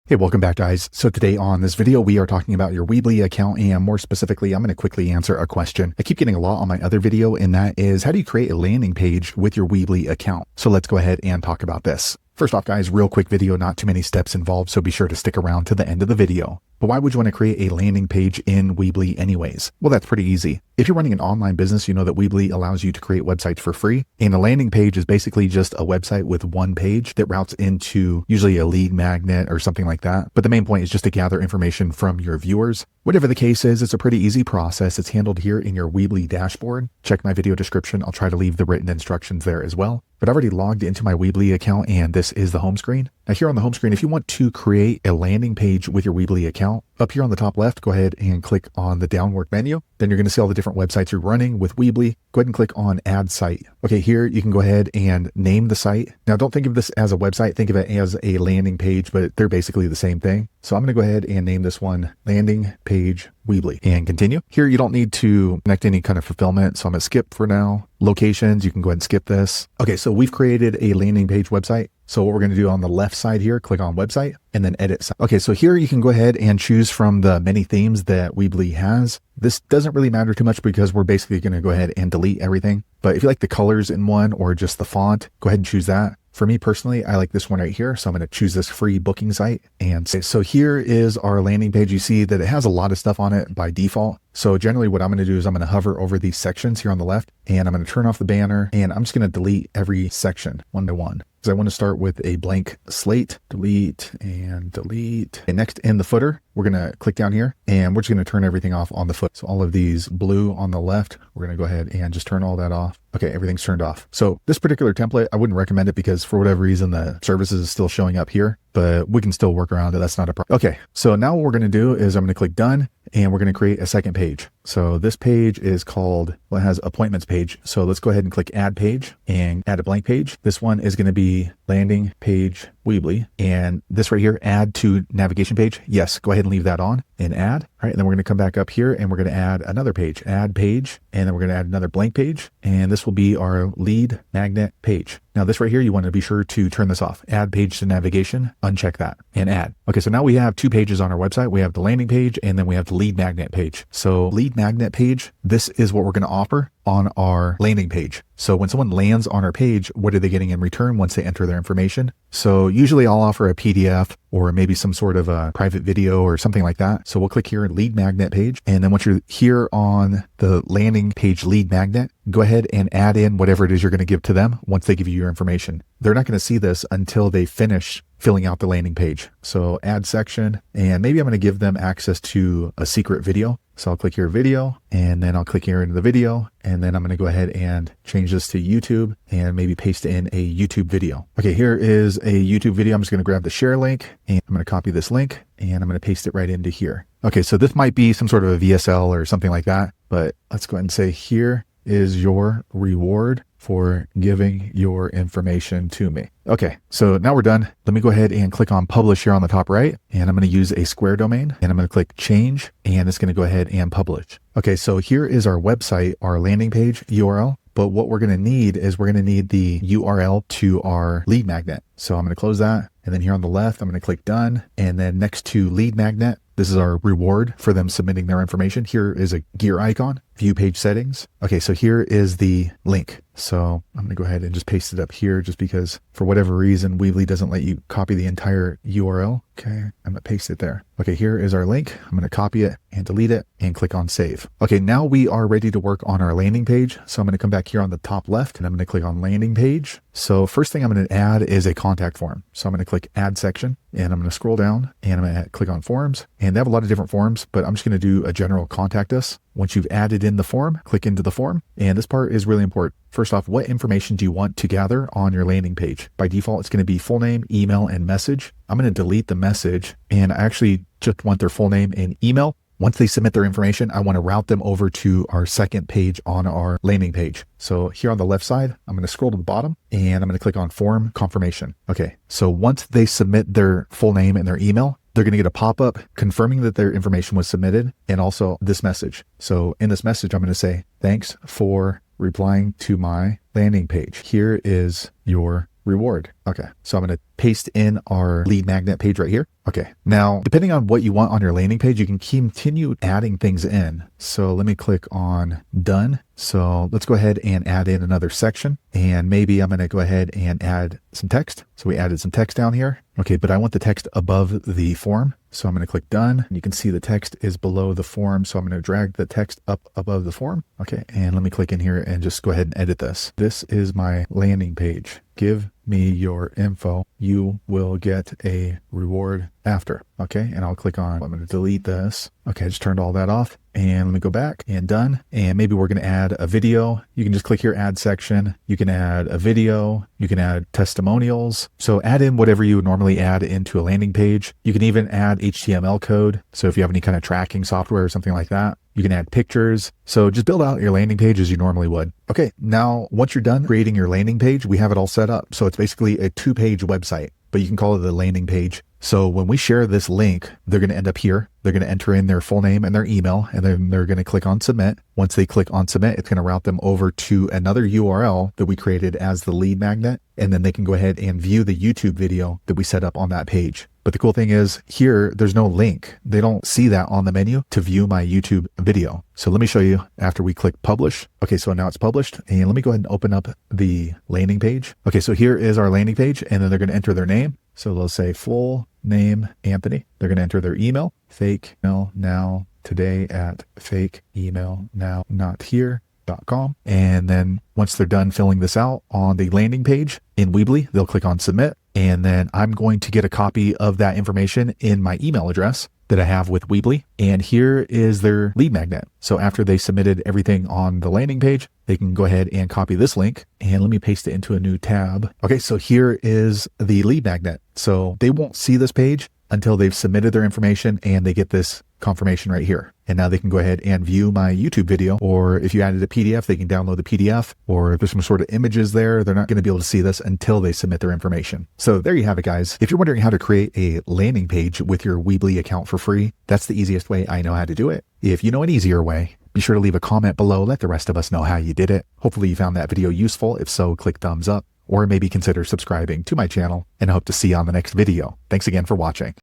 Hey, welcome back guys. So today on this video, we are talking about your Weebly account, and more specifically, I'm going to quickly answer a question I keep getting a lot on my other video, and that is how do you create a landing page with your Weebly account? So let's go ahead and talk about this. First off guys, real quick video, not too many steps involved, so be sure to stick around to the end of the video. But why would you want to create a landing page in Weebly anyways? Well, that's pretty easy. If you're running an online business, you know that Weebly allows you to create websites for free. And a landing page is basically just a website with one page that routes into usually a lead magnet or something like that. But the main point is just to gather information from your viewers. Whatever the case is, it's a pretty easy process. It's handled here in your Weebly dashboard. Check my video description. I'll try to leave the written instructions there as well. But I've already logged into my Weebly account, and this is the home screen. Now here on the home screen, if you want to create a landing page with your Weebly account, up here on the top left, go ahead and click on the downward menu. Then you're going to see all the different websites you're running with Weebly. Go ahead and click on Add Site. Okay, here you can go ahead and name the site. Now don't think of this as a website, think of it as a landing page, but they're basically the same thing. So I'm going to go ahead and name this one Landing Page Weebly and continue. Here you don't need to connect any kind of fulfillment, so I'm going to skip for now. Locations, you can go ahead and skip this. Okay, so we've created a landing page website. So what we're going to do on the left side here, click on website and then edit site. Okay, so here you can go ahead and choose from the many themes that Weebly has. This doesn't really matter too much because we're basically going to go ahead and delete everything. But if you like the colors in one or just the font, go ahead and choose that. For me personally, I like this one right here. So I'm going to choose this free booking site. And so here is our landing page. You see that it has a lot of stuff on it by default. So generally what I'm going to do is I'm going to hover over these sections here on the left, and I'm going to turn off the banner, and I'm just going to delete every section one by one. Because I want to start with a blank slate, delete and delete. And next in the footer, we're going to click down here and we're just going to turn everything off on the foot. So all of these blue on the left, we're going to go ahead and just turn all that off. Okay, everything's turned off. So this particular template, I wouldn't recommend it because for whatever reason, the services is still showing up here, but we can still work around it. That's not a problem. Okay, so now what we're going to do is I'm going to click done, and we're going to create a second page. So this page is called, well, it has appointments page. So let's go ahead and click add page and add a blank page. This one is going to be landing page Weebly, and this right here, add to navigation page. Yes, go ahead and leave that on and add. All right, and then we're going to come back up here and we're going to add another page, add page, and then we're going to add another blank page. And this will be our lead magnet page. Now this right here, you want to be sure to turn this off. Add page to navigation, uncheck that and add. Okay, so now we have two pages on our website. We have the landing page and then we have the lead magnet page. So lead magnet page, this is what we're going to offer on our landing page. So when someone lands on our page, what are they getting in return once they enter their information? So usually I'll offer a PDF or maybe some sort of a private video or something like that. So we'll click here in lead magnet page. And then once you're here on the landing page lead magnet, go ahead and add in whatever it is you're going to give to them once they give you your information. They're not going to see this until they finish filling out the landing page. So add section, and maybe I'm going to give them access to a secret video. So I'll click here video, and then I'll click here into the video, and then I'm going to go ahead and change this to YouTube and maybe paste in a YouTube video. Okay, here is a YouTube video. I'm just going to grab the share link and I'm going to copy this link and I'm going to paste it right into here. Okay, so this might be some sort of a VSL or something like that, but let's go ahead and say here is your reward for giving your information to me. Okay, so now we're done. Let me go ahead and click on publish here on the top right, and I'm going to use a Square domain, and I'm going to click change, and it's going to go ahead and publish. Okay, so here is our website, our landing page URL. But what we're going to need is we're going to need the URL to our lead magnet. So I'm going to close that. And then here on the left, I'm going to click done. And then next to lead magnet, this is our reward for them submitting their information. Here is a gear icon, view page settings. Okay, so here is the link. So I'm going to go ahead and just paste it up here just because for whatever reason, Weebly doesn't let you copy the entire URL. Okay, I'm going to paste it there. Okay, here is our link. I'm going to copy it and delete it and click on save. Okay, now we are ready to work on our landing page. So I'm going to come back here on the top left and I'm going to click on landing page. So first thing I'm going to add is a contact form. So I'm going to click add section and I'm going to scroll down and I'm going to click on forms, and they have a lot of different forms, but I'm just going to do a general contact us. Once you've added in the form, click into the form. And this part is really important. First off, what information do you want to gather on your landing page? By default, it's going to be full name, email, and message. I'm going to delete the message, and I actually just want their full name and email. Once they submit their information, I want to route them over to our second page on our landing page. So here on the left side, I'm going to scroll to the bottom and I'm going to click on form confirmation. Okay, so once they submit their full name and their email, they're going to get a pop-up confirming that their information was submitted, and also this message. So in this message, I'm going to say, thanks for replying to my landing page. Here is your reward. Okay, so I'm going to paste in our lead magnet page right here. Okay, now depending on what you want on your landing page, you can continue adding things in. So let me click on done. So let's go ahead and add in another section, and maybe I'm going to go ahead and add some text. So we added some text down here. Okay, but I want the text above the form. So I'm going to click done. You can see the text is below the form. So I'm going to drag the text up above the form. Okay, and let me click in here and just go ahead and edit this. This is my landing page. Give me your info. You will get a reward after. Okay, and I'll click on, I'm going to delete this. Okay, I just turned all that off. And let me go back and done. And maybe we're going to add a video. You can just click here, add section. You can add a video. You can add testimonials. So add in whatever you would normally add into a landing page. You can even add HTML code. So if you have any kind of tracking software or something like that, you can add pictures. So just build out your landing page as you normally would. Okay, now once you're done creating your landing page, we have it all set up. So it's basically a 2-page website, but you can call it a landing page. So when we share this link, they're going to end up here. They're going to enter in their full name and their email, and then they're going to click on submit. Once they click on submit, it's going to route them over to another URL that we created as the lead magnet. And then they can go ahead and view the YouTube video that we set up on that page. But the cool thing is here, there's no link. They don't see that on the menu to view my YouTube video. So let me show you after we click publish. Okay, so now it's published, and let me go ahead and open up the landing page. Okay, so here is our landing page, and then they're going to enter their name. So they'll say full name Anthony. They're going to enter their email, fake email now today at fake email now not here.com. And then once they're done filling this out on the landing page in Weebly, they'll click on submit. And then I'm going to get a copy of that information in my email address that I have with Weebly. And here is their lead magnet. So after they submitted everything on the landing page, they can go ahead and copy this link, and let me paste it into a new tab. Okay, so here is the lead magnet. So they won't see this page until they've submitted their information and they get this confirmation right here. And now they can go ahead and view my YouTube video, or if you added a PDF, they can download the PDF, or if there's some sort of images there, they're not going to be able to see this until they submit their information. So there you have it, guys. If you're wondering how to create a landing page with your Weebly account for free, that's the easiest way I know how to do it. If you know an easier way, be sure to leave a comment below. Let the rest of us know how you did it. Hopefully you found that video useful. If so, click thumbs up, or maybe consider subscribing to my channel, and I hope to see you on the next video. Thanks again for watching.